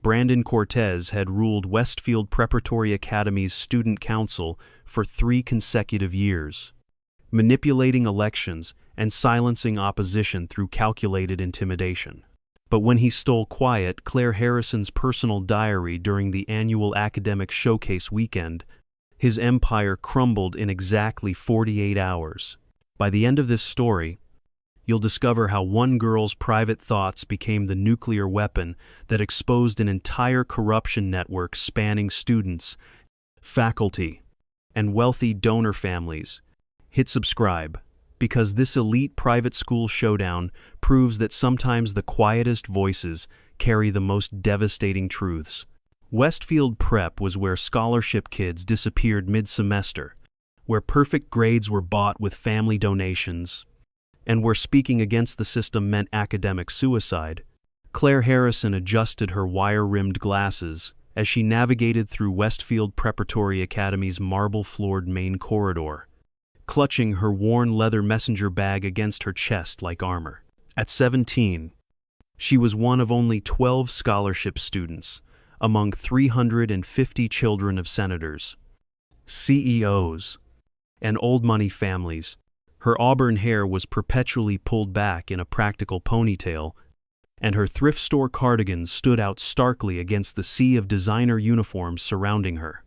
Brandon Cortez had ruled Westfield Preparatory Academy's student council for 3 consecutive years, manipulating elections and silencing opposition through calculated intimidation. But when he stole quiet Claire Harrison's personal diary during the annual academic showcase weekend, his empire crumbled in exactly 48 hours. By the end of this story, you'll discover how one girl's private thoughts became the nuclear weapon that exposed an entire corruption network spanning students, faculty, and wealthy donor families. Hit subscribe, because this elite private school showdown proves that sometimes the quietest voices carry the most devastating truths. Westfield Prep was where scholarship kids disappeared mid-semester, where perfect grades were bought with family donations, and where speaking against the system meant academic suicide. Claire Harrison adjusted her wire-rimmed glasses as she navigated through Westfield Preparatory Academy's marble-floored main corridor, clutching her worn leather messenger bag against her chest like armor. At 17, she was one of only 12 scholarship students among 350 children of senators, CEOs, and old money families. Her auburn hair was perpetually pulled back in a practical ponytail, and her thrift store cardigans stood out starkly against the sea of designer uniforms surrounding her.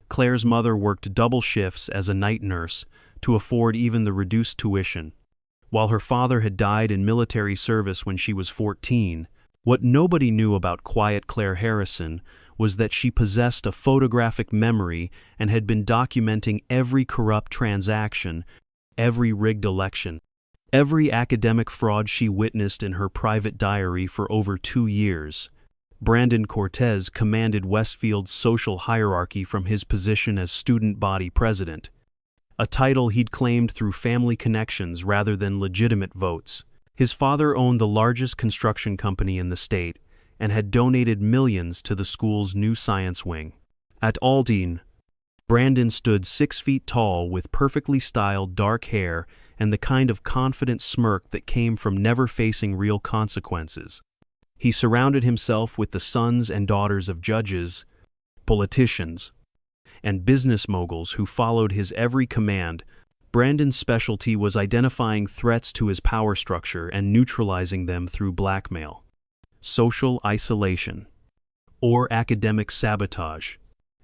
Claire's mother worked double shifts as a night nurse to afford even the reduced tuition, while her father had died in military service when she was 14. What nobody knew about quiet Claire Harrison was that she possessed a photographic memory and had been documenting every corrupt transaction, every rigged election, every academic fraud she witnessed in her private diary for over 2 years. Brandon Cortez commanded Westfield's social hierarchy from his position as student body president, a title he'd claimed through family connections rather than legitimate votes. His father owned the largest construction company in the state and had donated millions to the school's new science wing. At Aldine, Brandon stood 6 feet tall with perfectly styled dark hair and the kind of confident smirk that came from never facing real consequences. He surrounded himself with the sons and daughters of judges, politicians, and business moguls who followed his every command. Brandon's specialty was identifying threats to his power structure and neutralizing them through blackmail, social isolation, or academic sabotage.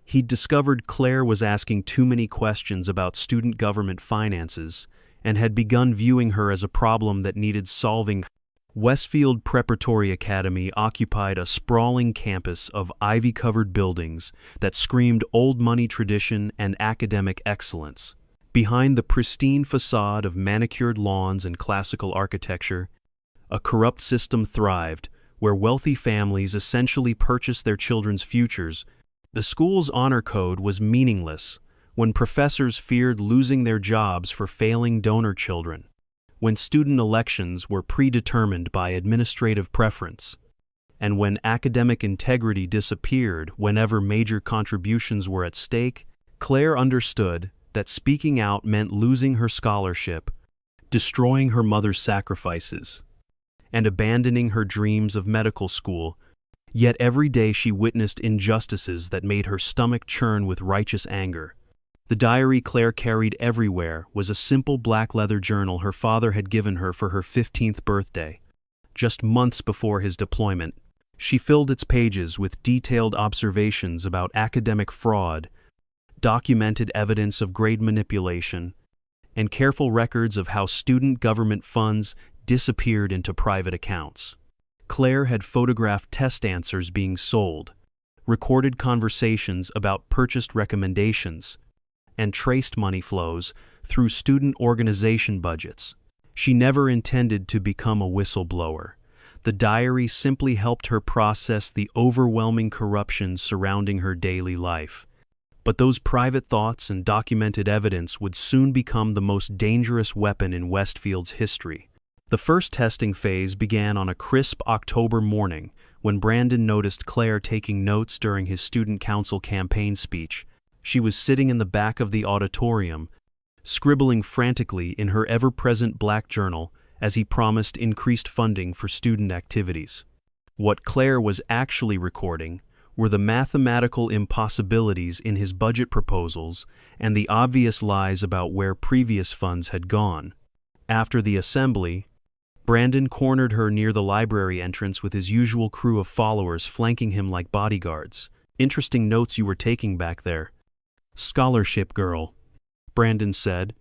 He'd discovered Claire was asking too many questions about student government finances and had begun viewing her as a problem that needed solving. Westfield Preparatory Academy occupied a sprawling campus of ivy-covered buildings that screamed old money tradition and academic excellence. Behind the pristine facade of manicured lawns and classical architecture, a corrupt system thrived where wealthy families essentially purchased their children's futures. The school's honor code was meaningless when professors feared losing their jobs for failing donor children, when student elections were predetermined by administrative preference, and when academic integrity disappeared whenever major contributions were at stake. Claire understood that speaking out meant losing her scholarship, destroying her mother's sacrifices, and abandoning her dreams of medical school. Yet every day she witnessed injustices that made her stomach churn with righteous anger. The diary Claire carried everywhere was a simple black leather journal her father had given her for her 15th birthday, just months before his deployment. She filled its pages with detailed observations about academic fraud, documented evidence of grade manipulation, and careful records of how student government funds disappeared into private accounts. Claire had photographed test answers being sold, recorded conversations about purchased recommendations, and traced money flows through student organization budgets. She never intended to become a whistleblower. The diary simply helped her process the overwhelming corruption surrounding her daily life. But those private thoughts and documented evidence would soon become the most dangerous weapon in Westfield's history. The first testing phase began on a crisp October morning when Brandon noticed Claire taking notes during his student council campaign speech. She was sitting in the back of the auditorium, scribbling frantically in her ever-present black journal as he promised increased funding for student activities. What Claire was actually recording were the mathematical impossibilities in his budget proposals and the obvious lies about where previous funds had gone. After the assembly, Brandon cornered her near the library entrance with his usual crew of followers flanking him like bodyguards. "Interesting notes you were taking back there." "Scholarship girl," Brandon said,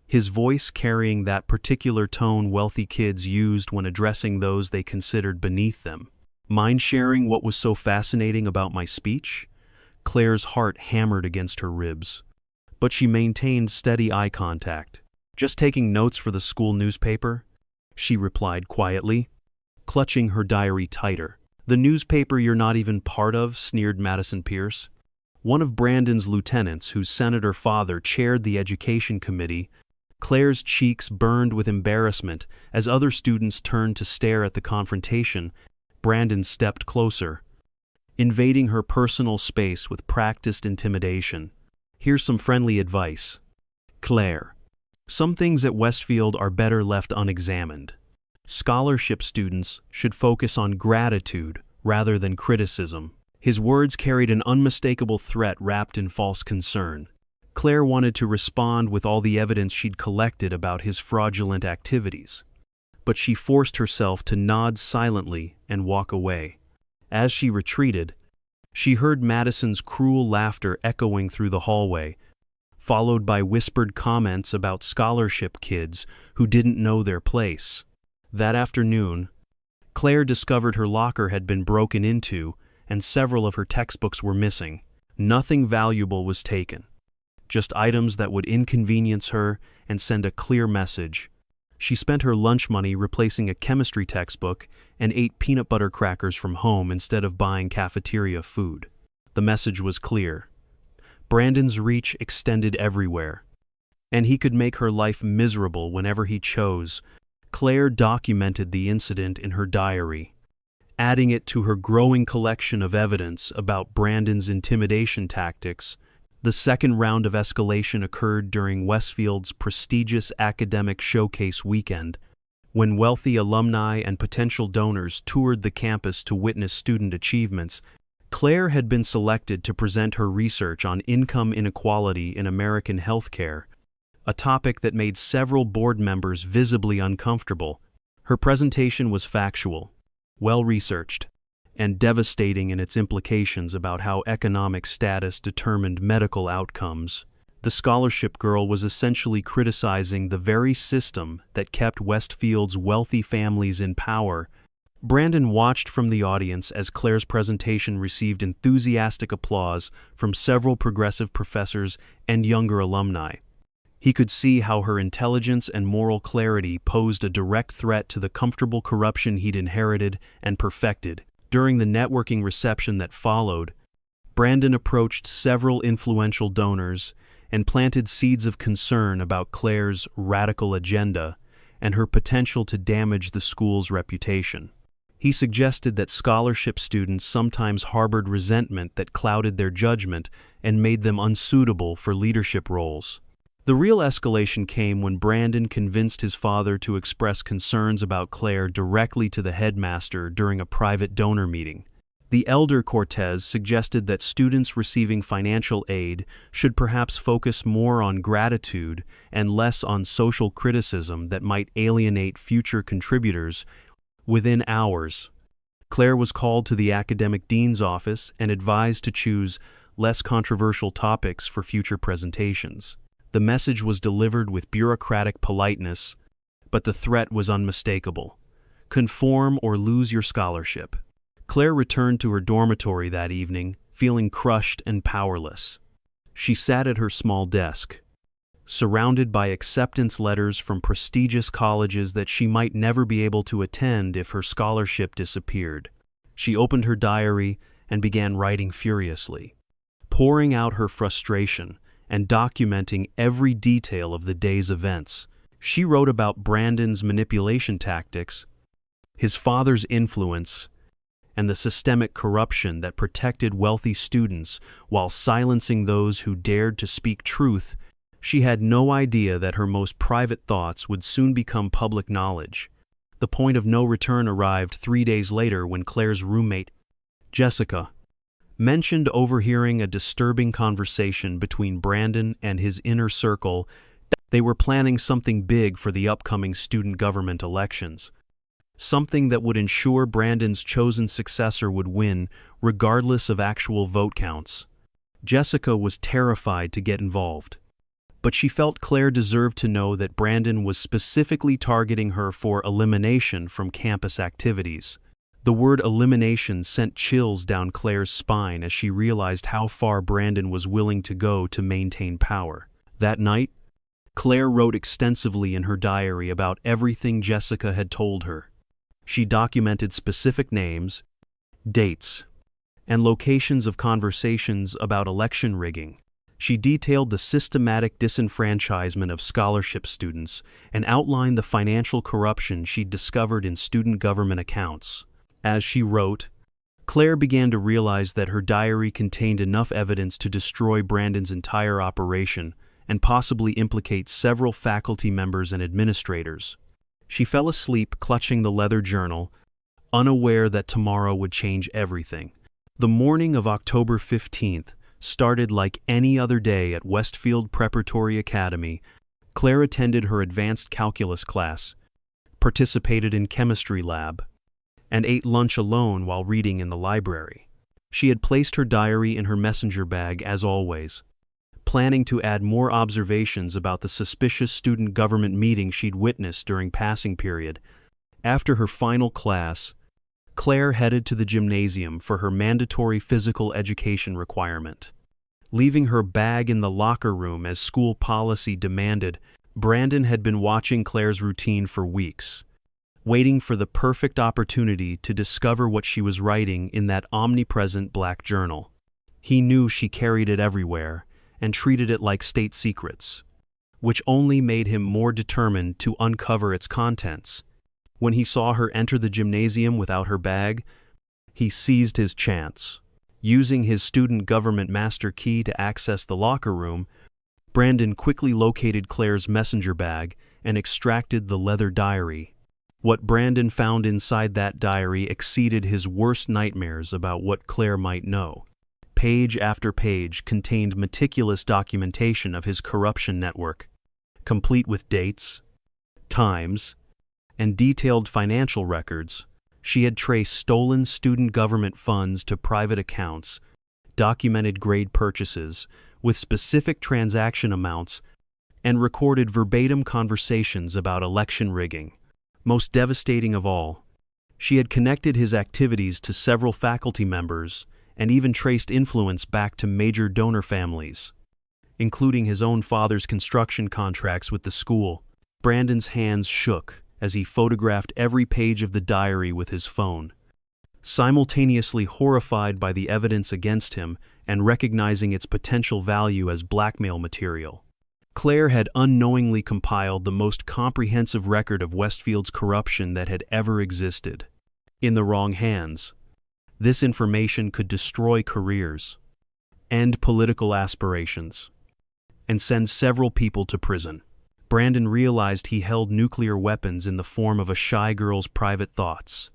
his voice carrying that particular tone wealthy kids used when addressing those they considered beneath them. "Mind sharing what was so fascinating about my speech?" Claire's heart hammered against her ribs, but she maintained steady eye contact. "Just taking notes for the school newspaper," she replied quietly, clutching her diary tighter. "The newspaper you're not even part of?" sneered Madison Pierce. One of Brandon's lieutenants, whose senator father chaired the education committee. Claire's cheeks burned with embarrassment as other students turned to stare at the confrontation. Brandon stepped closer, invading her personal space with practiced intimidation. "Here's some friendly advice, Claire. Some things at Westfield are better left unexamined. Scholarship students should focus on gratitude rather than criticism." His words carried an unmistakable threat wrapped in false concern. Claire wanted to respond with all the evidence she'd collected about his fraudulent activities, but she forced herself to nod silently and walk away. As she retreated, she heard Madison's cruel laughter echoing through the hallway, followed by whispered comments about scholarship kids who didn't know their place. That afternoon, Claire discovered her locker had been broken into and several of her textbooks were missing. Nothing valuable was taken, just items that would inconvenience her and send a clear message. She spent her lunch money replacing a chemistry textbook and ate peanut butter crackers from home instead of buying cafeteria food. The message was clear. Brandon's reach extended everywhere, and he could make her life miserable whenever he chose. Claire documented the incident in her diary, adding it to her growing collection of evidence about Brandon's intimidation tactics. The second round of escalation occurred during Westfield's prestigious academic showcase weekend, when wealthy alumni and potential donors toured the campus to witness student achievements. Claire had been selected to present her research on income inequality in American healthcare, a topic that made several board members visibly uncomfortable. Her presentation was factual, well-researched, and devastating in its implications about how economic status determined medical outcomes. The scholarship girl was essentially criticizing the very system that kept Westfield's wealthy families in power. Brandon watched from the audience as Claire's presentation received enthusiastic applause from several progressive professors and younger alumni. He could see how her intelligence and moral clarity posed a direct threat to the comfortable corruption he'd inherited and perfected. During the networking reception that followed, Brandon approached several influential donors and planted seeds of concern about Claire's radical agenda and her potential to damage the school's reputation. He suggested that scholarship students sometimes harbored resentment that clouded their judgment and made them unsuitable for leadership roles. The real escalation came when Brandon convinced his father to express concerns about Claire directly to the headmaster during a private donor meeting. The elder Cortez suggested that students receiving financial aid should perhaps focus more on gratitude and less on social criticism that might alienate future contributors. Within hours, Claire was called to the academic dean's office and advised to choose less controversial topics for future presentations. The message was delivered with bureaucratic politeness, but the threat was unmistakable. Conform or lose your scholarship. Claire returned to her dormitory that evening, feeling crushed and powerless. She sat at her small desk, surrounded by acceptance letters from prestigious colleges that she might never be able to attend if her scholarship disappeared. She opened her diary and began writing furiously, pouring out her frustration and documenting every detail of the day's events. She wrote about Brandon's manipulation tactics, his father's influence, and the systemic corruption that protected wealthy students while silencing those who dared to speak truth. She had no idea that her most private thoughts would soon become public knowledge. The point of no return arrived 3 days later when Claire's roommate, Jessica, mentioned overhearing a disturbing conversation between Brandon and his inner circle. They were planning something big for the upcoming student government elections. Something that would ensure Brandon's chosen successor would win, regardless of actual vote counts. Jessica was terrified to get involved, but she felt Claire deserved to know that Brandon was specifically targeting her for elimination from campus activities. The word elimination sent chills down Claire's spine as she realized how far Brandon was willing to go to maintain power. That night, Claire wrote extensively in her diary about everything Jessica had told her. She documented specific names, dates, and locations of conversations about election rigging. She detailed the systematic disenfranchisement of scholarship students and outlined the financial corruption she'd discovered in student government accounts. As she wrote, Claire began to realize that her diary contained enough evidence to destroy Brandon's entire operation and possibly implicate several faculty members and administrators. She fell asleep clutching the leather journal, unaware that tomorrow would change everything. The morning of October 15th started like any other day at Westfield Preparatory Academy. Claire attended her advanced calculus class, participated in chemistry lab, and ate lunch alone while reading in the library. She had placed her diary in her messenger bag as always, planning to add more observations about the suspicious student government meeting she'd witnessed during passing period. After her final class, Claire headed to the gymnasium for her mandatory physical education requirement. Leaving her bag in the locker room as school policy demanded, Brandon had been watching Claire's routine for weeks, waiting for the perfect opportunity to discover what she was writing in that omnipresent black journal. He knew she carried it everywhere and treated it like state secrets, which only made him more determined to uncover its contents. When he saw her enter the gymnasium without her bag, he seized his chance. Using his student government master key to access the locker room, Brandon quickly located Claire's messenger bag and extracted the leather diary. What Brandon found inside that diary exceeded his worst nightmares about what Claire might know. Page after page contained meticulous documentation of his corruption network, complete with dates, times, and detailed financial records. She had traced stolen student government funds to private accounts, documented grade purchases with specific transaction amounts, and recorded verbatim conversations about election rigging. Most devastating of all, she had connected his activities to several faculty members and even traced influence back to major donor families, including his own father's construction contracts with the school. Brandon's hands shook as he photographed every page of the diary with his phone, simultaneously horrified by the evidence against him and recognizing its potential value as blackmail material. Claire had unknowingly compiled the most comprehensive record of Westfield's corruption that had ever existed. In the wrong hands, this information could destroy careers, end political aspirations, and send several people to prison. Brandon realized he held nuclear weapons in the form of a shy girl's private thoughts,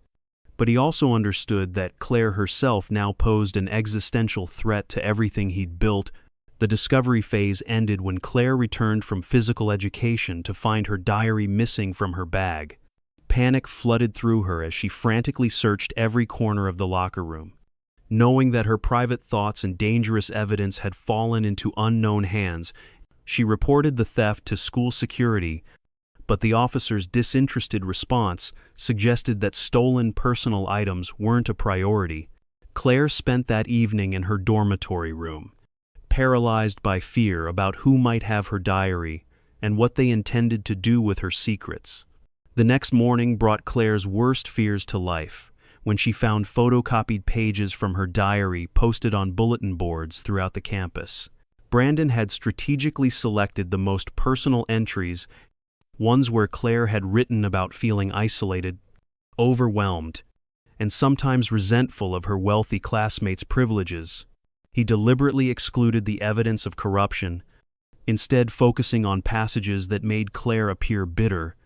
but he also understood that Claire herself now posed an existential threat to everything he'd built. The discovery phase ended when Claire returned from physical education to find her diary missing from her bag. Panic flooded through her as she frantically searched every corner of the locker room. Knowing that her private thoughts and dangerous evidence had fallen into unknown hands, she reported the theft to school security, but the officer's disinterested response suggested that stolen personal items weren't a priority. Claire spent that evening in her dormitory room, paralyzed by fear about who might have her diary and what they intended to do with her secrets. The next morning brought Claire's worst fears to life when she found photocopied pages from her diary posted on bulletin boards throughout the campus. Brandon had strategically selected the most personal entries, ones where Claire had written about feeling isolated, overwhelmed, and sometimes resentful of her wealthy classmates' privileges. He deliberately excluded the evidence of corruption, instead focusing on passages that made Claire appear bitter,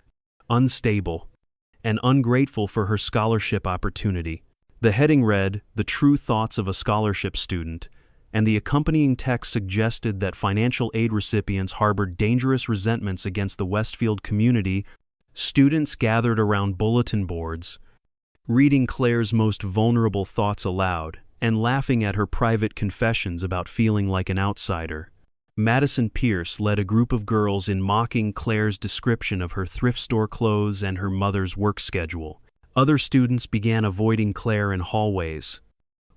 unstable, and ungrateful for her scholarship opportunity. The heading read, "The True Thoughts of a Scholarship Student," and the accompanying text suggested that financial aid recipients harbored dangerous resentments against the Westfield community. Students gathered around bulletin boards, reading Claire's most vulnerable thoughts aloud and laughing at her private confessions about feeling like an outsider. Madison Pierce led a group of girls in mocking Claire's description of her thrift store clothes and her mother's work schedule. Other students began avoiding Claire in hallways,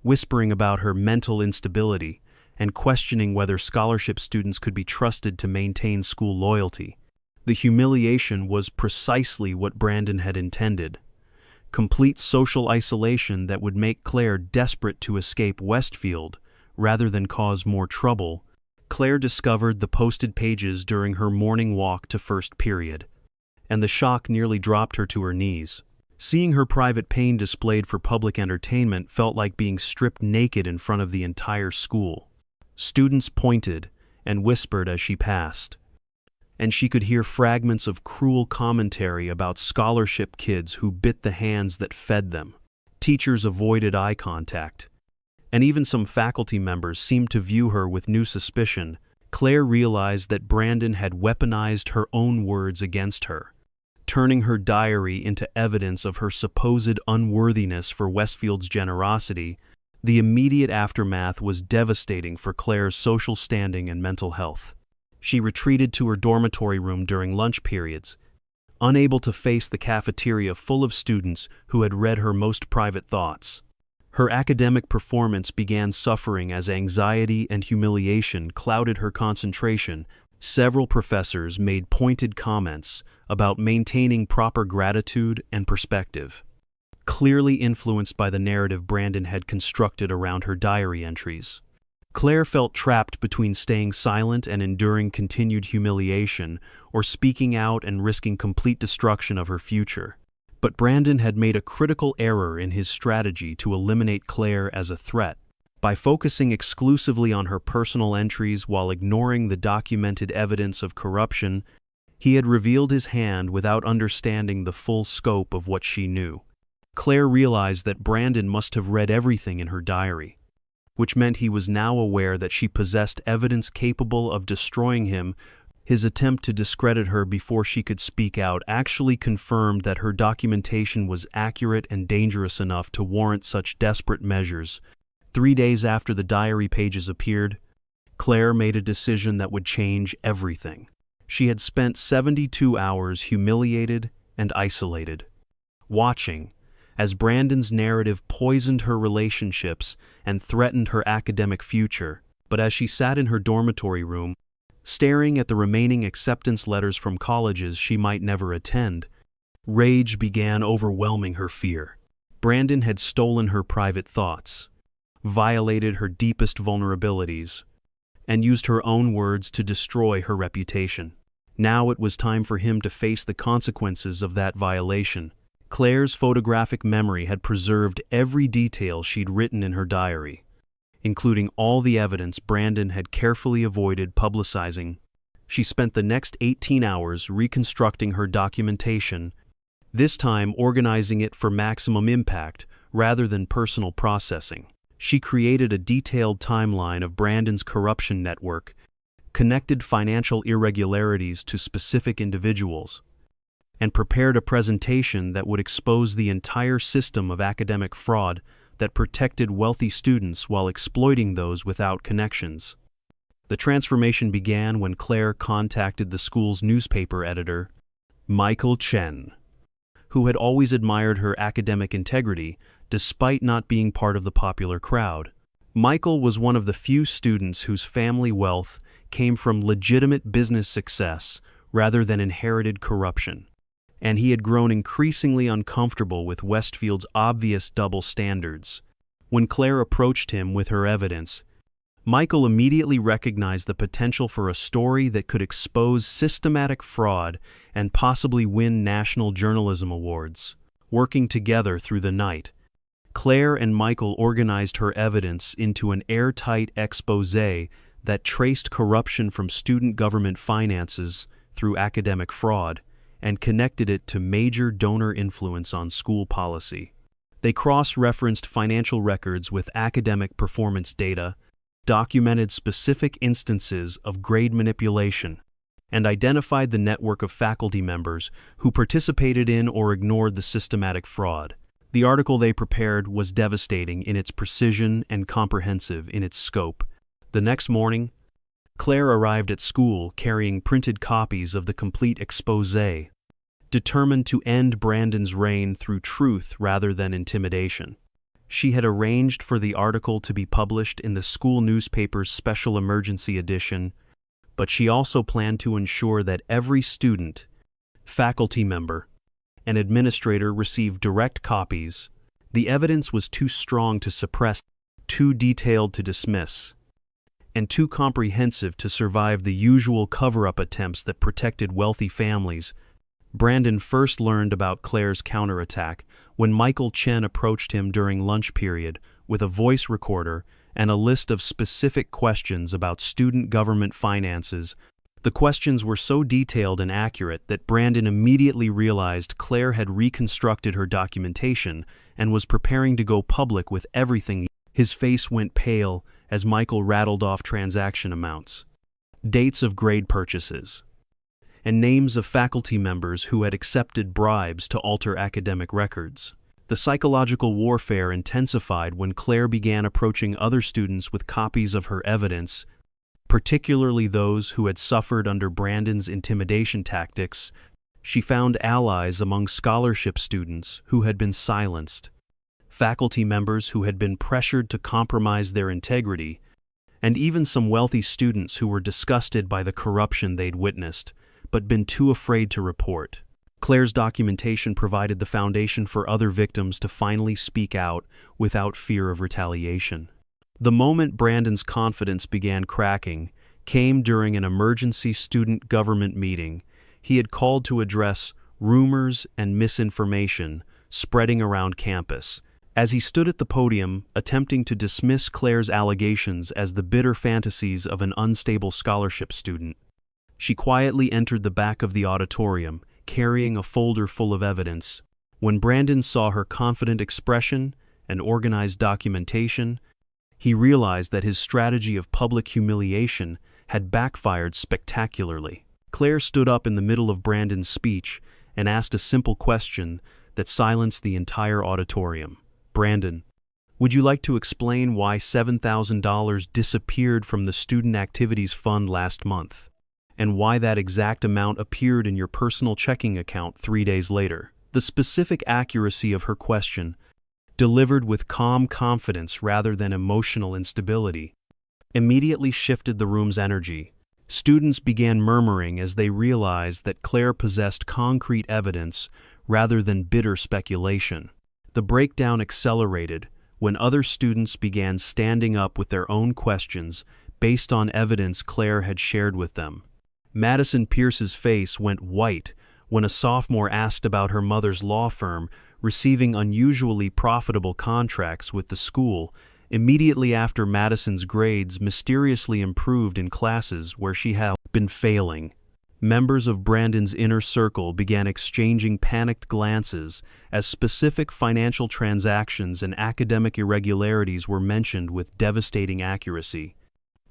whispering about her mental instability and questioning whether scholarship students could be trusted to maintain school loyalty. The humiliation was precisely what Brandon had intended: complete social isolation that would make Claire desperate to escape Westfield rather than cause more trouble. Claire discovered the posted pages during her morning walk to first period, and the shock nearly dropped her to her knees. Seeing her private pain displayed for public entertainment felt like being stripped naked in front of the entire school. Students pointed and whispered as she passed, and she could hear fragments of cruel commentary about scholarship kids who bit the hands that fed them. Teachers avoided eye contact, and even some faculty members seemed to view her with new suspicion. Claire realized that Brandon had weaponized her own words against her, turning her diary into evidence of her supposed unworthiness for Westfield's generosity. The immediate aftermath was devastating for Claire's social standing and mental health. She retreated to her dormitory room during lunch periods, unable to face the cafeteria full of students who had read her most private thoughts. Her academic performance began suffering as anxiety and humiliation clouded her concentration. Several professors made pointed comments about maintaining proper gratitude and perspective, clearly influenced by the narrative Brandon had constructed around her diary entries. Claire felt trapped between staying silent and enduring continued humiliation, or speaking out and risking complete destruction of her future. But Brandon had made a critical error in his strategy to eliminate Claire as a threat. By focusing exclusively on her personal entries while ignoring the documented evidence of corruption, he had revealed his hand without understanding the full scope of what she knew. Claire realized that Brandon must have read everything in her diary, which meant he was now aware that she possessed evidence capable of destroying him. His attempt to discredit her before she could speak out actually confirmed that her documentation was accurate and dangerous enough to warrant such desperate measures. 3 days after the diary pages appeared, Claire made a decision that would change everything. She had spent 72 hours humiliated and isolated, watching as Brandon's narrative poisoned her relationships and threatened her academic future. But as she sat in her dormitory room, staring at the remaining acceptance letters from colleges she might never attend, rage began overwhelming her fear. Brandon had stolen her private thoughts, violated her deepest vulnerabilities, and used her own words to destroy her reputation. Now it was time for him to face the consequences of that violation. Claire's photographic memory had preserved every detail she'd written in her diary, including all the evidence Brandon had carefully avoided publicizing. She spent the next 18 hours reconstructing her documentation, this time organizing it for maximum impact rather than personal processing. She created a detailed timeline of Brandon's corruption network, connected financial irregularities to specific individuals, and prepared a presentation that would expose the entire system of academic fraud that protected wealthy students while exploiting those without connections. The transformation began when Claire contacted the school's newspaper editor, Michael Chen, who had always admired her academic integrity despite not being part of the popular crowd. Michael was one of the few students whose family wealth came from legitimate business success rather than inherited corruption, and he had grown increasingly uncomfortable with Westfield's obvious double standards. When Claire approached him with her evidence, Michael immediately recognized the potential for a story that could expose systematic fraud and possibly win national journalism awards. Working together through the night, Claire and Michael organized her evidence into an airtight exposé that traced corruption from student government finances through academic fraud and connected it to major donor influence on school policy. They cross-referenced financial records with academic performance data, documented specific instances of grade manipulation, and identified the network of faculty members who participated in or ignored the systematic fraud. The article they prepared was devastating in its precision and comprehensive in its scope. The next morning, Claire arrived at school carrying printed copies of the complete exposé, determined to end Brandon's reign through truth rather than intimidation. She had arranged for the article to be published in the school newspaper's special emergency edition, but she also planned to ensure that every student, faculty member, and administrator received direct copies. The evidence was too strong to suppress, too detailed to dismiss, and too comprehensive to survive the usual cover-up attempts that protected wealthy families. Brandon first learned about Claire's counterattack when Michael Chen approached him during lunch period with a voice recorder and a list of specific questions about student government finances. The questions were so detailed and accurate that Brandon immediately realized Claire had reconstructed her documentation and was preparing to go public with everything. His face went pale as Michael rattled off transaction amounts, dates of grade purchases, and names of faculty members who had accepted bribes to alter academic records. The psychological warfare intensified when Claire began approaching other students with copies of her evidence, particularly those who had suffered under Brandon's intimidation tactics. She found allies among scholarship students who had been silenced, faculty members who had been pressured to compromise their integrity, and even some wealthy students who were disgusted by the corruption they'd witnessed, but been too afraid to report. Claire's documentation provided the foundation for other victims to finally speak out without fear of retaliation. The moment Brandon's confidence began cracking came during an emergency student government meeting. He had called to address rumors and misinformation spreading around campus. As he stood at the podium, attempting to dismiss Claire's allegations as the bitter fantasies of an unstable scholarship student, she quietly entered the back of the auditorium, carrying a folder full of evidence. When Brandon saw her confident expression and organized documentation, he realized that his strategy of public humiliation had backfired spectacularly. Claire stood up in the middle of Brandon's speech and asked a simple question that silenced the entire auditorium. "Brandon, would you like to explain why $7,000 disappeared from the Student Activities Fund last month, and why that exact amount appeared in your personal checking account 3 days later?" The specific accuracy of her question, delivered with calm confidence rather than emotional instability, immediately shifted the room's energy. Students began murmuring as they realized that Claire possessed concrete evidence rather than bitter speculation. The breakdown accelerated when other students began standing up with their own questions based on evidence Claire had shared with them. Madison Pierce's face went white when a sophomore asked about her mother's law firm receiving unusually profitable contracts with the school immediately after Madison's grades mysteriously improved in classes where she had been failing. Members of Brandon's inner circle began exchanging panicked glances as specific financial transactions and academic irregularities were mentioned with devastating accuracy.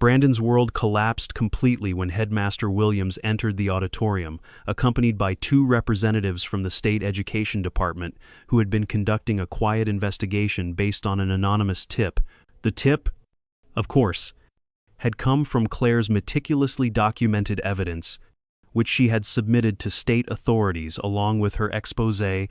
Brandon's world collapsed completely when Headmaster Williams entered the auditorium, accompanied by 2 representatives from the State Education Department who had been conducting a quiet investigation based on an anonymous tip. The tip, of course, had come from Claire's meticulously documented evidence, which she had submitted to state authorities along with her exposé.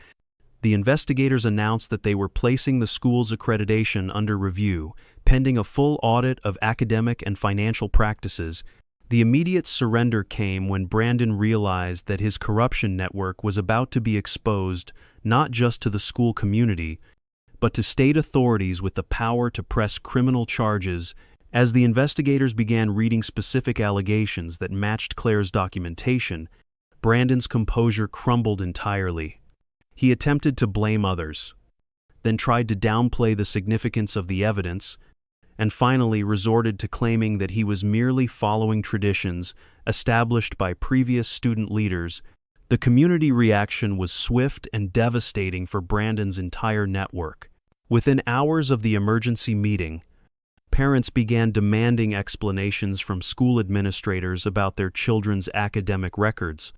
The investigators announced that they were placing the school's accreditation under review, pending a full audit of academic and financial practices. The immediate surrender came when Brandon realized that his corruption network was about to be exposed not just to the school community, but to state authorities with the power to press criminal charges. As the investigators began reading specific allegations that matched Claire's documentation, Brandon's composure crumbled entirely. He attempted to blame others, then tried to downplay the significance of the evidence, and finally resorted to claiming that he was merely following traditions established by previous student leaders. The community reaction was swift and devastating for Brandon's entire network. Within hours of the emergency meeting, parents began demanding explanations from school administrators about their children's academic records.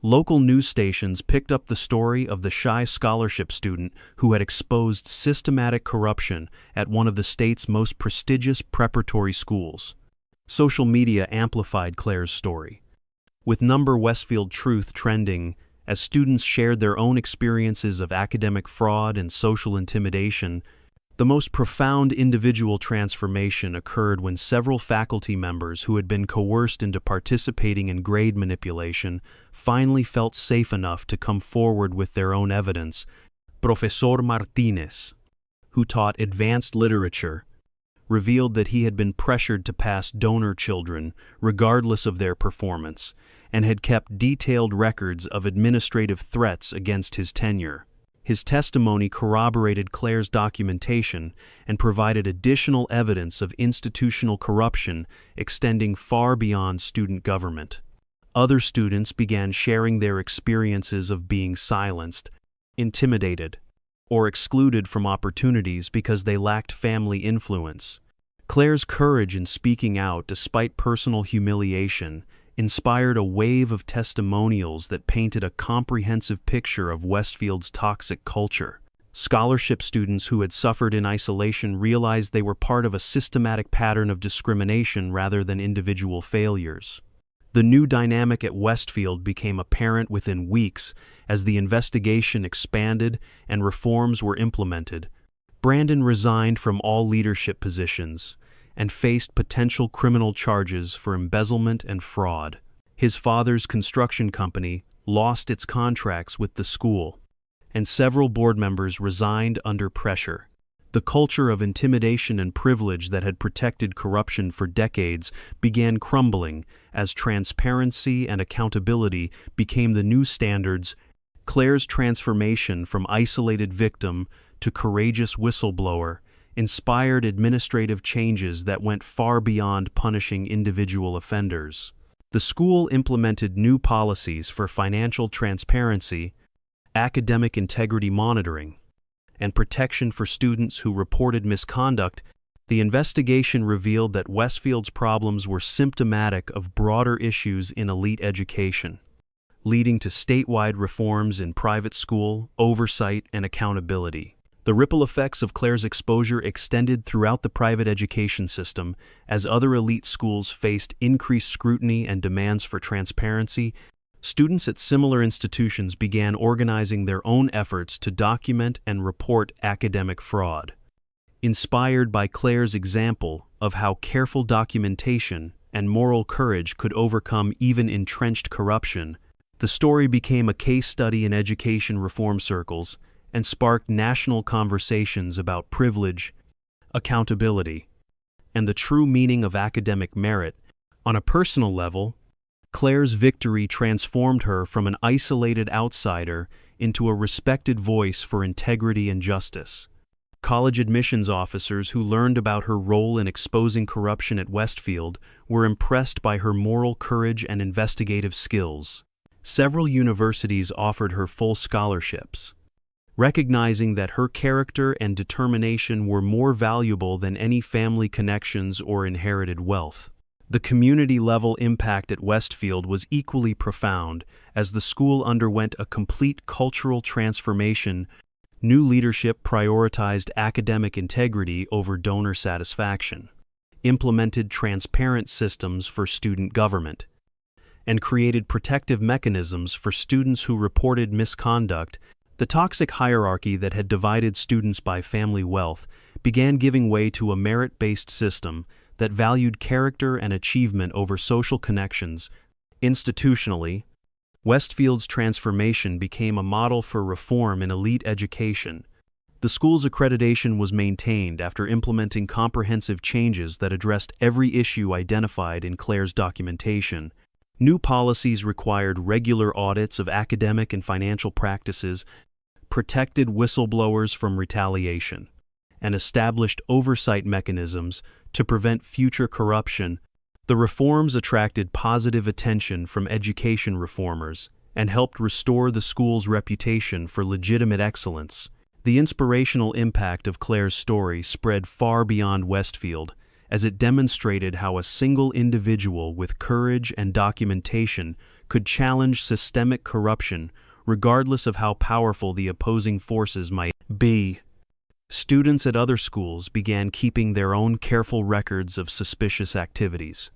Local news stations picked up the story of the shy scholarship student who had exposed systematic corruption at one of the state's most prestigious preparatory schools. Social media amplified Claire's story, with Westfield Truth trending as students shared their own experiences of academic fraud and social intimidation. The most profound individual transformation occurred when several faculty members who had been coerced into participating in grade manipulation finally felt safe enough to come forward with their own evidence. Professor Martinez, who taught advanced literature, revealed that he had been pressured to pass donor children regardless of their performance and had kept detailed records of administrative threats against his tenure. His testimony corroborated Claire's documentation and provided additional evidence of institutional corruption extending far beyond student government. Other students began sharing their experiences of being silenced, intimidated, or excluded from opportunities because they lacked family influence. Claire's courage in speaking out despite personal humiliation inspired a wave of testimonials that painted a comprehensive picture of Westfield's toxic culture. Scholarship students who had suffered in isolation realized they were part of a systematic pattern of discrimination rather than individual failures. The new dynamic at Westfield became apparent within weeks as the investigation expanded and reforms were implemented. Brandon resigned from all leadership positions and faced potential criminal charges for embezzlement and fraud. His father's construction company lost its contracts with the school, and several board members resigned under pressure. The culture of intimidation and privilege that had protected corruption for decades began crumbling as transparency and accountability became the new standards. Claire's transformation from isolated victim to courageous whistleblower inspired administrative changes that went far beyond punishing individual offenders. The school implemented new policies for financial transparency, academic integrity monitoring, and protection for students who reported misconduct. The investigation revealed that Westfield's problems were symptomatic of broader issues in elite education, leading to statewide reforms in private school oversight and accountability. The ripple effects of Claire's exposure extended throughout the private education system as other elite schools faced increased scrutiny and demands for transparency. Students at similar institutions began organizing their own efforts to document and report academic fraud. Inspired by Claire's example of how careful documentation and moral courage could overcome even entrenched corruption, the story became a case study in education reform circles and sparked national conversations about privilege, accountability, and the true meaning of academic merit. On a personal level, Claire's victory transformed her from an isolated outsider into a respected voice for integrity and justice. College admissions officers who learned about her role in exposing corruption at Westfield were impressed by her moral courage and investigative skills. Several universities offered her full scholarships, recognizing that her character and determination were more valuable than any family connections or inherited wealth. The community-level impact at Westfield was equally profound as the school underwent a complete cultural transformation. New leadership prioritized academic integrity over donor satisfaction, implemented transparent systems for student government, and created protective mechanisms for students who reported misconduct. The toxic hierarchy that had divided students by family wealth began giving way to a merit-based system that valued character and achievement over social connections. Institutionally, Westfield's transformation became a model for reform in elite education. The school's accreditation was maintained after implementing comprehensive changes that addressed every issue identified in Claire's documentation. New policies required regular audits of academic and financial practices, protected whistleblowers from retaliation, and established oversight mechanisms to prevent future corruption. The reforms attracted positive attention from education reformers and helped restore the school's reputation for legitimate excellence. The inspirational impact of Claire's story spread far beyond Westfield, as it demonstrated how a single individual with courage and documentation could challenge systemic corruption, regardless of how powerful the opposing forces might be. Students at other schools began keeping their own careful records of suspicious activities,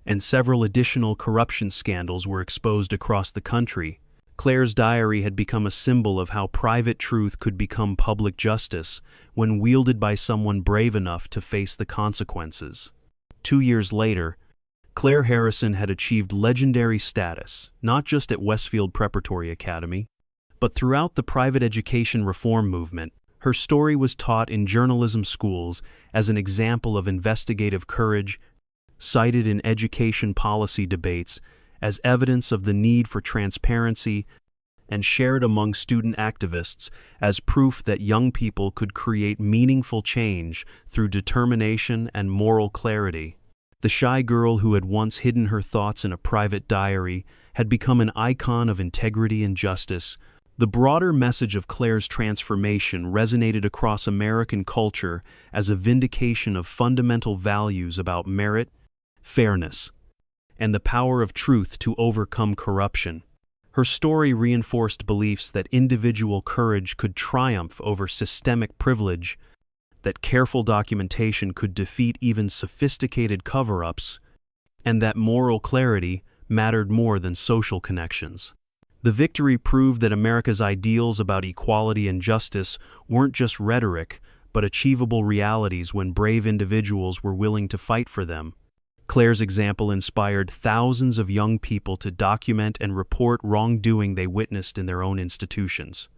and several additional corruption scandals were exposed across the country. Claire's diary had become a symbol of how private truth could become public justice when wielded by someone brave enough to face the consequences. 2 years later, Claire Harrison had achieved legendary status, not just at Westfield Preparatory Academy, but throughout the private education reform movement. Her story was taught in journalism schools as an example of investigative courage, cited in education policy debates as evidence of the need for transparency, and shared among student activists as proof that young people could create meaningful change through determination and moral clarity. The shy girl who had once hidden her thoughts in a private diary had become an icon of integrity and justice. The broader message of Claire's transformation resonated across American culture as a vindication of fundamental values about merit, fairness, and the power of truth to overcome corruption. Her story reinforced beliefs that individual courage could triumph over systemic privilege, that careful documentation could defeat even sophisticated cover-ups, and that moral clarity mattered more than social connections. The victory proved that America's ideals about equality and justice weren't just rhetoric, but achievable realities when brave individuals were willing to fight for them. Claire's example inspired thousands of young people to document and report wrongdoing they witnessed in their own institutions,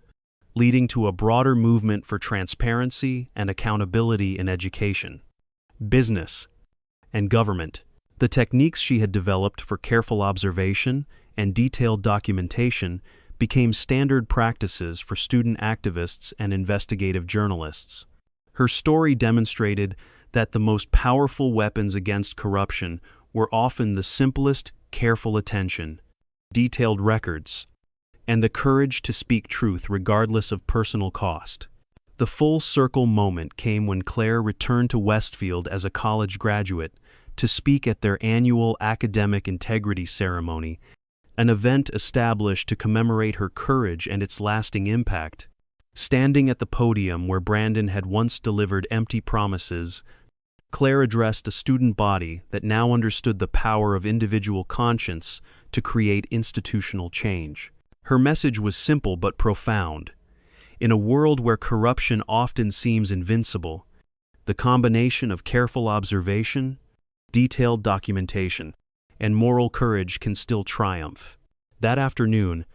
leading to a broader movement for transparency and accountability in education, business, and government. The techniques she had developed for careful observation and detailed documentation became standard practices for student activists and investigative journalists. Her story demonstrated that the most powerful weapons against corruption were often the simplest, careful attention, detailed records, and the courage to speak truth regardless of personal cost. The full circle moment came when Claire returned to Westfield as a college graduate to speak at their annual academic integrity ceremony, an event established to commemorate her courage and its lasting impact. Standing at the podium where Brandon had once delivered empty promises, Claire addressed a student body that now understood the power of individual conscience to create institutional change. Her message was simple but profound. In a world where corruption often seems invincible, the combination of careful observation, detailed documentation, and moral courage can still triumph. That afternoon,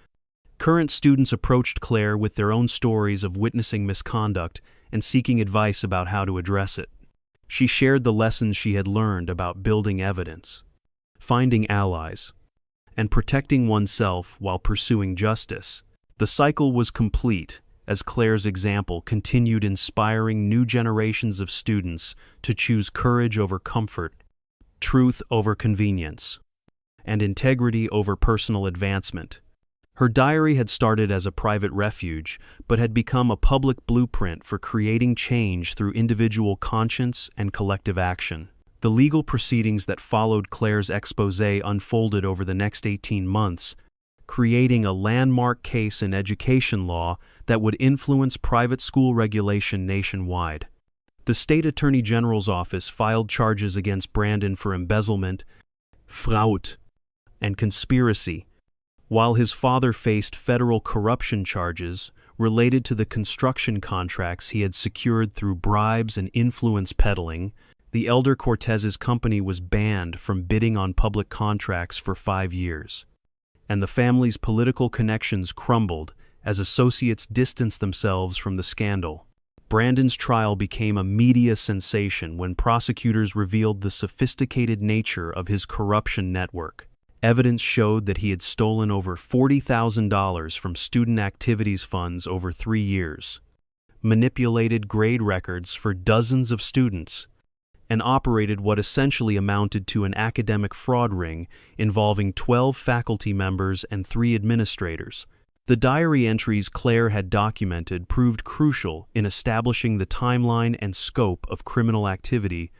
current students approached Claire with their own stories of witnessing misconduct and seeking advice about how to address it. She shared the lessons she had learned about building evidence, finding allies, and protecting oneself while pursuing justice. The cycle was complete as Claire's example continued inspiring new generations of students to choose courage over comfort, truth over convenience, and integrity over personal advancement. Her diary had started as a private refuge, but had become a public blueprint for creating change through individual conscience and collective action. The legal proceedings that followed Claire's exposé unfolded over the next 18 months, creating a landmark case in education law that would influence private school regulation nationwide. The state attorney general's office filed charges against Brandon for embezzlement, fraud, and conspiracy, while his father faced federal corruption charges related to the construction contracts he had secured through bribes and influence peddling. The elder Cortez's company was banned from bidding on public contracts for 5 years, and the family's political connections crumbled as associates distanced themselves from the scandal. Brandon's trial became a media sensation when prosecutors revealed the sophisticated nature of his corruption network. Evidence showed that he had stolen over $40,000 from student activities funds over 3 years, manipulated grade records for dozens of students, and operated what essentially amounted to an academic fraud ring involving 12 faculty members and 3 administrators. The diary entries Claire had documented proved crucial in establishing the timeline and scope of criminal activity,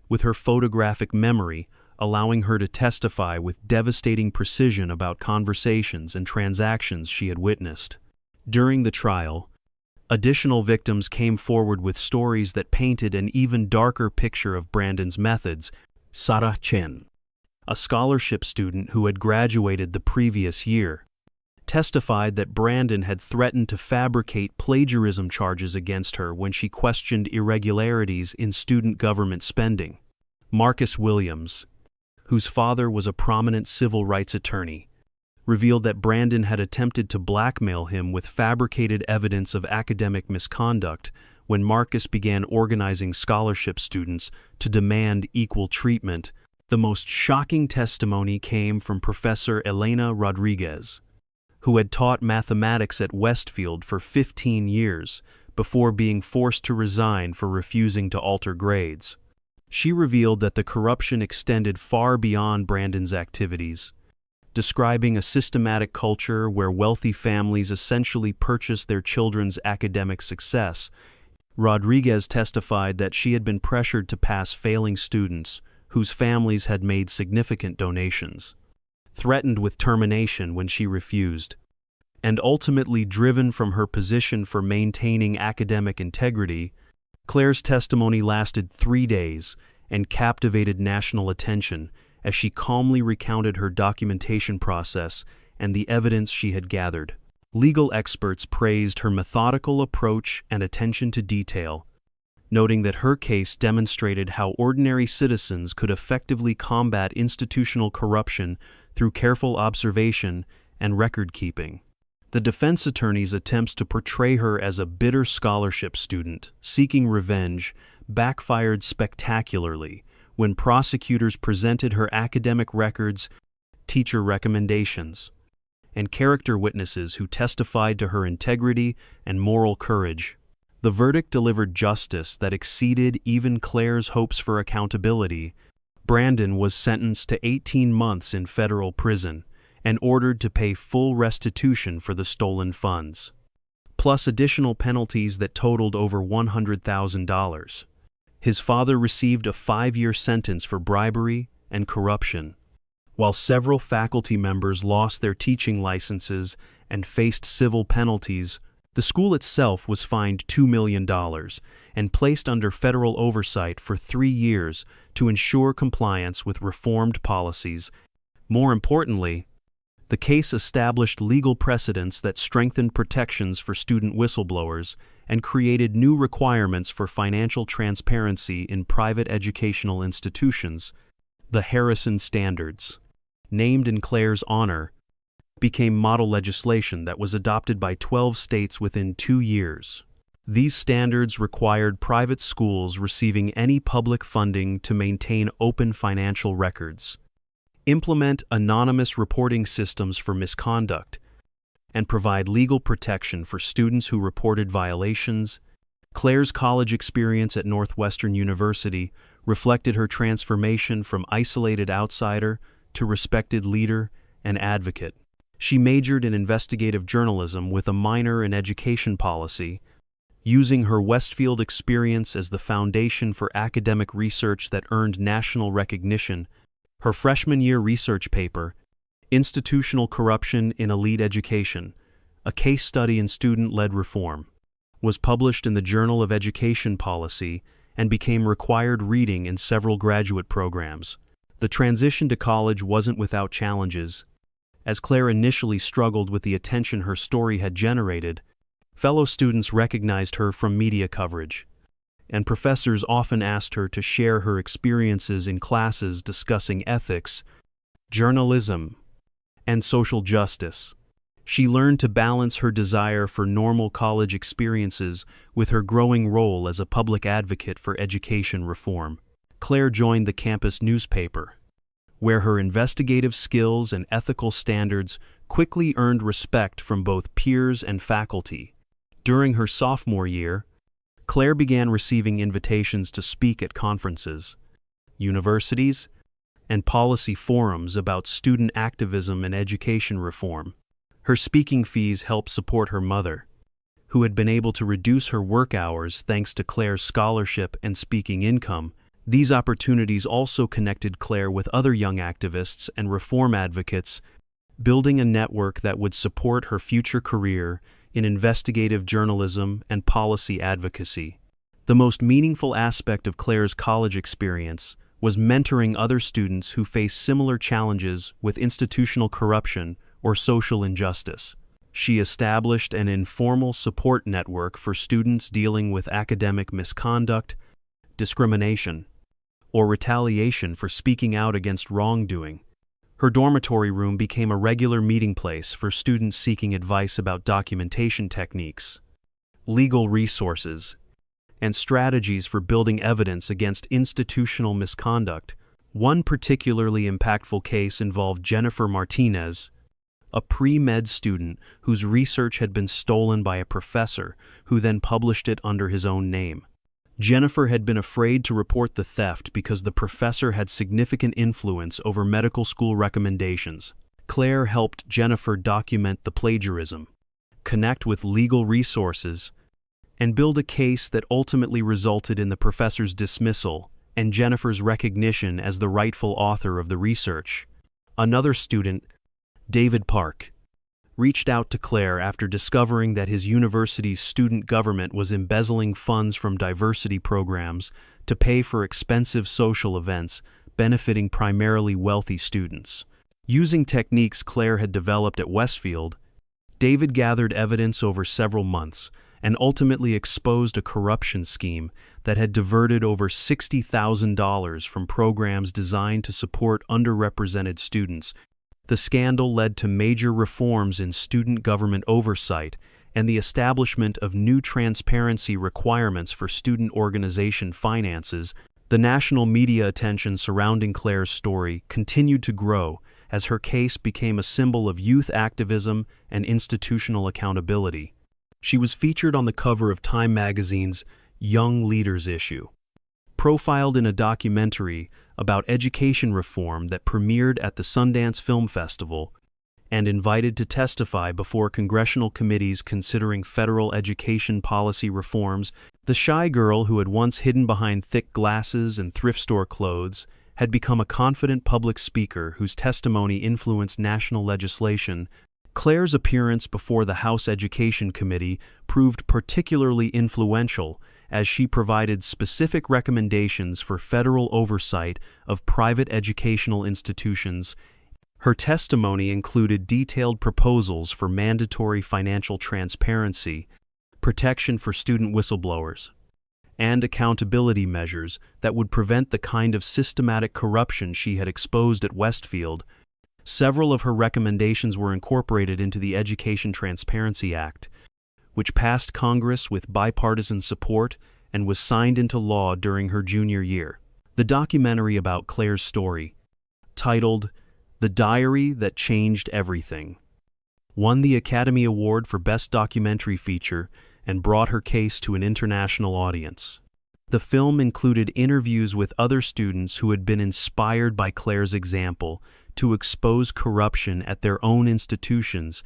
with her photographic memory allowing her to testify with devastating precision about conversations and transactions she had witnessed. During the trial, additional victims came forward with stories that painted an even darker picture of Brandon's methods. Sarah Chen, a scholarship student who had graduated the previous year, testified that Brandon had threatened to fabricate plagiarism charges against her when she questioned irregularities in student government spending. Marcus Williams, whose father was a prominent civil rights attorney, revealed that Brandon had attempted to blackmail him with fabricated evidence of academic misconduct when Marcus began organizing scholarship students to demand equal treatment. The most shocking testimony came from Professor Elena Rodriguez, who had taught mathematics at Westfield for 15 years before being forced to resign for refusing to alter grades. She revealed that the corruption extended far beyond Brandon's activities, describing a systematic culture where wealthy families essentially purchased their children's academic success. Rodriguez testified that she had been pressured to pass failing students whose families had made significant donations, threatened with termination when she refused, and ultimately driven from her position for maintaining academic integrity. Claire's testimony lasted 3 days and captivated national attention as she calmly recounted her documentation process and the evidence she had gathered. Legal experts praised her methodical approach and attention to detail, noting that her case demonstrated how ordinary citizens could effectively combat institutional corruption through careful observation and record-keeping. The defense attorney's attempts to portray her as a bitter scholarship student seeking revenge backfired spectacularly when prosecutors presented her academic records, teacher recommendations, and character witnesses who testified to her integrity and moral courage. The verdict delivered justice that exceeded even Claire's hopes for accountability. Brandon was sentenced to 18 months in federal prison and ordered to pay full restitution for the stolen funds, plus additional penalties that totaled over $100,000. His father received a 5-year sentence for bribery and corruption, while several faculty members lost their teaching licenses and faced civil penalties. The school itself was fined $2 million and placed under federal oversight for 3 years to ensure compliance with reformed policies. More importantly, the case established legal precedents that strengthened protections for student whistleblowers and created new requirements for financial transparency in private educational institutions. The Harrison Standards, named in Claire's honor, became model legislation that was adopted by 12 states within 2 years. These standards required private schools receiving any public funding to maintain open financial records, implement anonymous reporting systems for misconduct, and provide legal protection for students who reported violations. Claire's college experience at Northwestern University reflected her transformation from isolated outsider to respected leader and advocate. She majored in investigative journalism with a minor in education policy, using her Westfield experience as the foundation for academic research that earned national recognition. Her freshman year research paper, Institutional Corruption in Elite Education, a case study in student-led reform, was published in the Journal of Education Policy and became required reading in several graduate programs. The transition to college wasn't without challenges. As Claire initially struggled with the attention her story had generated, fellow students recognized her from media coverage, and professors often asked her to share her experiences in classes discussing ethics, journalism, and social justice. She learned to balance her desire for normal college experiences with her growing role as a public advocate for education reform. Claire joined the campus newspaper, where her investigative skills and ethical standards quickly earned respect from both peers and faculty. During her sophomore year, Claire began receiving invitations to speak at conferences, universities, and policy forums about student activism and education reform. Her speaking fees helped support her mother, who had been able to reduce her work hours thanks to Claire's scholarship and speaking income. These opportunities also connected Claire with other young activists and reform advocates, building a network that would support her future career in investigative journalism and policy advocacy. The most meaningful aspect of Claire's college experience was mentoring other students who face similar challenges with institutional corruption or social injustice. She established an informal support network for students dealing with academic misconduct, discrimination, or retaliation for speaking out against wrongdoing. Her dormitory room became a regular meeting place for students seeking advice about documentation techniques, legal resources, and strategies for building evidence against institutional misconduct. One particularly impactful case involved Jennifer Martinez, a pre-med student whose research had been stolen by a professor who then published it under his own name. Jennifer had been afraid to report the theft because the professor had significant influence over medical school recommendations. Claire helped Jennifer document the plagiarism, connect with legal resources, and build a case that ultimately resulted in the professor's dismissal and Jennifer's recognition as the rightful author of the research. Another student, David Park, reached out to Claire after discovering that his university's student government was embezzling funds from diversity programs to pay for expensive social events benefiting primarily wealthy students. Using techniques Claire had developed at Westfield, David gathered evidence over several months and ultimately exposed a corruption scheme that had diverted over $60,000 from programs designed to support underrepresented students. The scandal led to major reforms in student government oversight and the establishment of new transparency requirements for student organization finances. The national media attention surrounding Claire's story continued to grow as her case became a symbol of youth activism and institutional accountability. She was featured on the cover of Time magazine's Young Leaders issue, profiled in a documentary about education reform that premiered at the Sundance Film Festival, and invited to testify before congressional committees considering federal education policy reforms. The shy girl who had once hidden behind thick glasses and thrift store clothes had become a confident public speaker whose testimony influenced national legislation. Claire's appearance before the House Education Committee proved particularly influential as she provided specific recommendations for federal oversight of private educational institutions. Her testimony included detailed proposals for mandatory financial transparency, protection for student whistleblowers, and accountability measures that would prevent the kind of systematic corruption she had exposed at Westfield. Several of her recommendations were incorporated into the Education Transparency Act, which passed Congress with bipartisan support and was signed into law during her junior year. The documentary about Claire's story, titled The Diary That Changed Everything, won the Academy Award for Best Documentary Feature and brought her case to an international audience. The film included interviews with other students who had been inspired by Claire's example to expose corruption at their own institutions,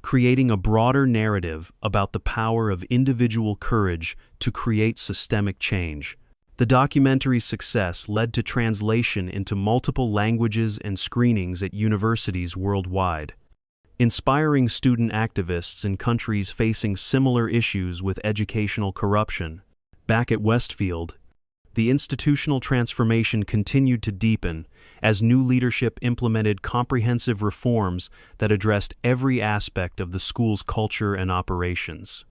creating a broader narrative about the power of individual courage to create systemic change. The documentary's success led to translation into multiple languages and screenings at universities worldwide, inspiring student activists in countries facing similar issues with educational corruption. Back at Westfield, the institutional transformation continued to deepen as new leadership implemented comprehensive reforms that addressed every aspect of the school's culture and operations.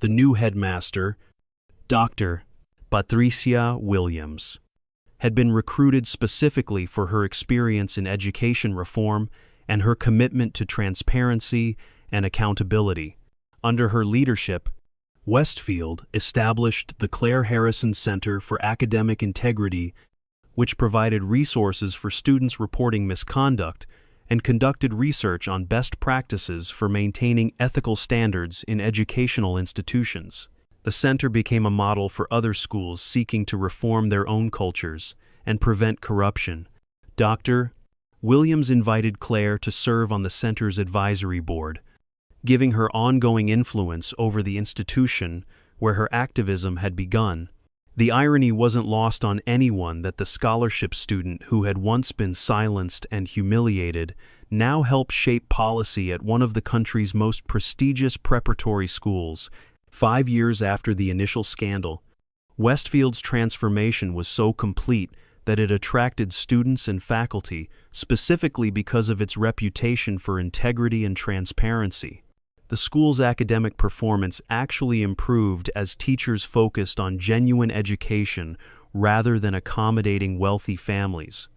The new headmaster, Dr. Patricia Williams, had been recruited specifically for her experience in education reform and her commitment to transparency and accountability. Under her leadership, Westfield established the Claire Harrison Center for Academic Integrity, which provided resources for students reporting misconduct and conducted research on best practices for maintaining ethical standards in educational institutions. The center became a model for other schools seeking to reform their own cultures and prevent corruption. Dr. Williams invited Claire to serve on the center's advisory board, giving her ongoing influence over the institution where her activism had begun. The irony wasn't lost on anyone that the scholarship student who had once been silenced and humiliated now helped shape policy at one of the country's most prestigious preparatory schools. 5 years after the initial scandal, Westfield's transformation was so complete that it attracted students and faculty, specifically because of its reputation for integrity and transparency. The school's academic performance actually improved as teachers focused on genuine education rather than accommodating wealthy families,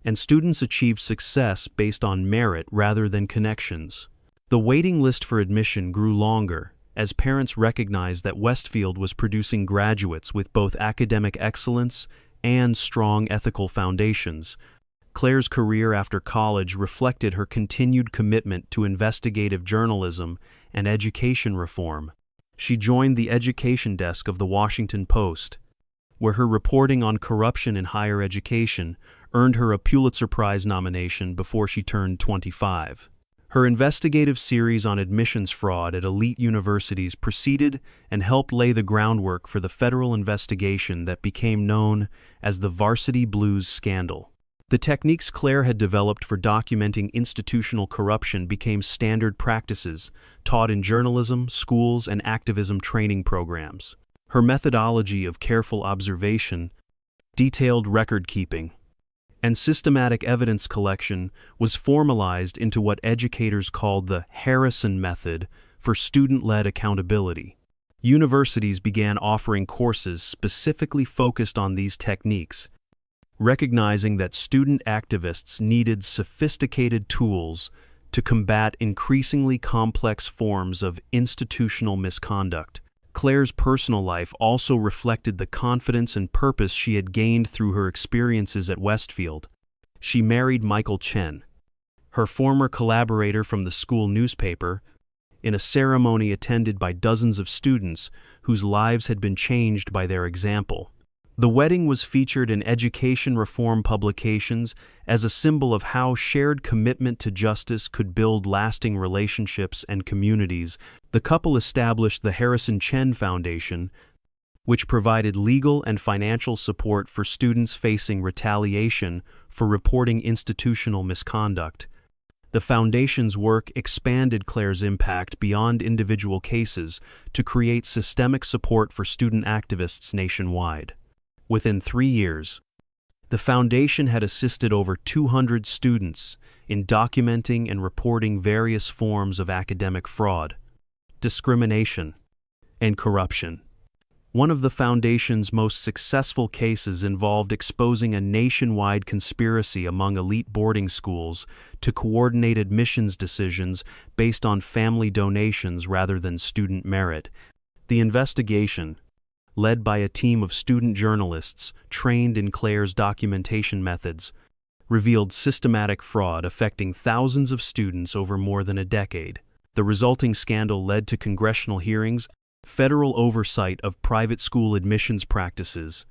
and students achieved success based on merit rather than connections. The waiting list for admission grew longer as parents recognized that Westfield was producing graduates with both academic excellence and strong ethical foundations. Claire's career after college reflected her continued commitment to investigative journalism and education reform. She joined the education desk of the Washington Post, where her reporting on corruption in higher education earned her a Pulitzer Prize nomination before she turned 25. Her investigative series on admissions fraud at elite universities preceded and helped lay the groundwork for the federal investigation that became known as the Varsity Blues scandal. The techniques Claire had developed for documenting institutional corruption became standard practices taught in journalism, schools, and activism training programs. Her methodology of careful observation, detailed record-keeping, and systematic evidence collection was formalized into what educators called the Harrison method for student-led accountability. Universities began offering courses specifically focused on these techniques, recognizing that student activists needed sophisticated tools to combat increasingly complex forms of institutional misconduct. Claire's personal life also reflected the confidence and purpose she had gained through her experiences at Westfield. She married Michael Chen, her former collaborator from the school newspaper, in a ceremony attended by dozens of students whose lives had been changed by their example. The wedding was featured in education reform publications as a symbol of how shared commitment to justice could build lasting relationships and communities. The couple established the Harrison Chen Foundation, which provided legal and financial support for students facing retaliation for reporting institutional misconduct. The foundation's work expanded Claire's impact beyond individual cases to create systemic support for student activists nationwide. Within 3 years, the foundation had assisted over 200 students in documenting and reporting various forms of academic fraud, discrimination, and corruption. One of the foundation's most successful cases involved exposing a nationwide conspiracy among elite boarding schools to coordinate admissions decisions based on family donations rather than student merit. The investigation, led by a team of student journalists trained in Claire's documentation methods, revealed systematic fraud affecting thousands of students over more than a decade. The resulting scandal led to congressional hearings, federal oversight of private school admissions practices,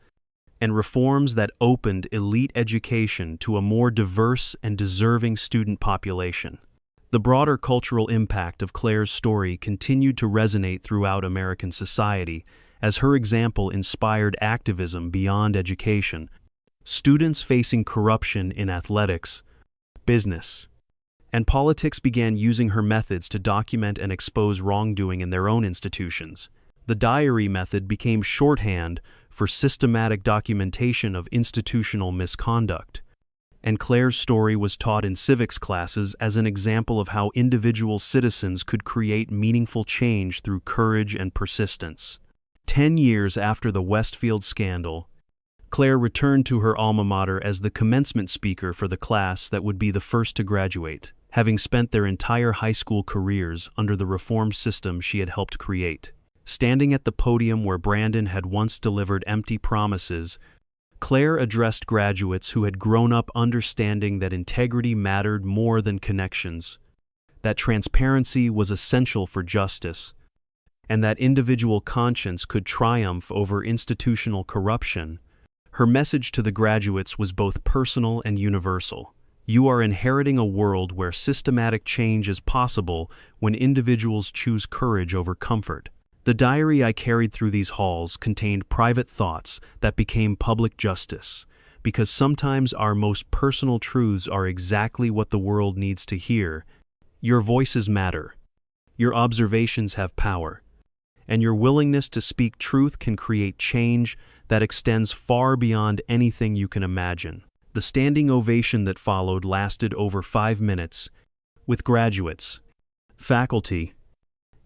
and reforms that opened elite education to a more diverse and deserving student population. The broader cultural impact of Claire's story continued to resonate throughout American society, as her example inspired activism beyond education. Students facing corruption in athletics, business, and politics began using her methods to document and expose wrongdoing in their own institutions. The diary method became shorthand for systematic documentation of institutional misconduct, and Claire's story was taught in civics classes as an example of how individual citizens could create meaningful change through courage and persistence. 10 years after the Westfield scandal, Claire returned to her alma mater as the commencement speaker for the class that would be the first to graduate, having spent their entire high school careers under the reformed system she had helped create. Standing at the podium where Brandon had once delivered empty promises, Claire addressed graduates who had grown up understanding that integrity mattered more than connections, that transparency was essential for justice, and that individual conscience could triumph over institutional corruption. Her message to the graduates was both personal and universal. You are inheriting a world where systematic change is possible when individuals choose courage over comfort. The diary I carried through these halls contained private thoughts that became public justice, because sometimes our most personal truths are exactly what the world needs to hear. Your voices matter. Your observations have power. And your willingness to speak truth can create change that extends far beyond anything you can imagine. The standing ovation that followed lasted over 5 minutes, with graduates, faculty,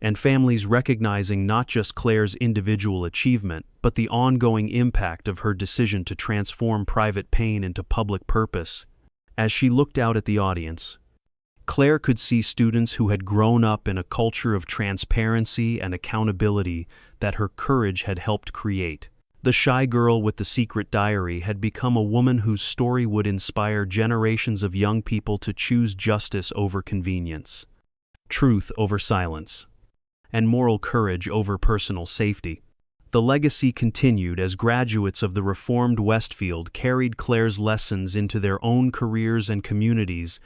and families recognizing not just Claire's individual achievement, but the ongoing impact of her decision to transform private pain into public purpose. As she looked out at the audience, Claire could see students who had grown up in a culture of transparency and accountability that her courage had helped create. The shy girl with the secret diary had become a woman whose story would inspire generations of young people to choose justice over convenience, truth over silence, and moral courage over personal safety. The legacy continued as graduates of the reformed Westfield carried Claire's lessons into their own careers and communities,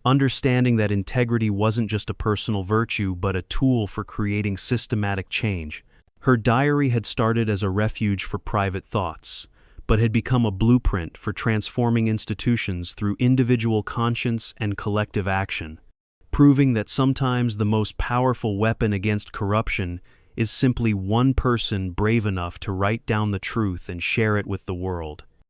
understanding that integrity wasn't just a personal virtue but a tool for creating systematic change. Her diary had started as a refuge for private thoughts, but had become a blueprint for transforming institutions through individual conscience and collective action, proving that sometimes the most powerful weapon against corruption is simply one person brave enough to write down the truth and share it with the world.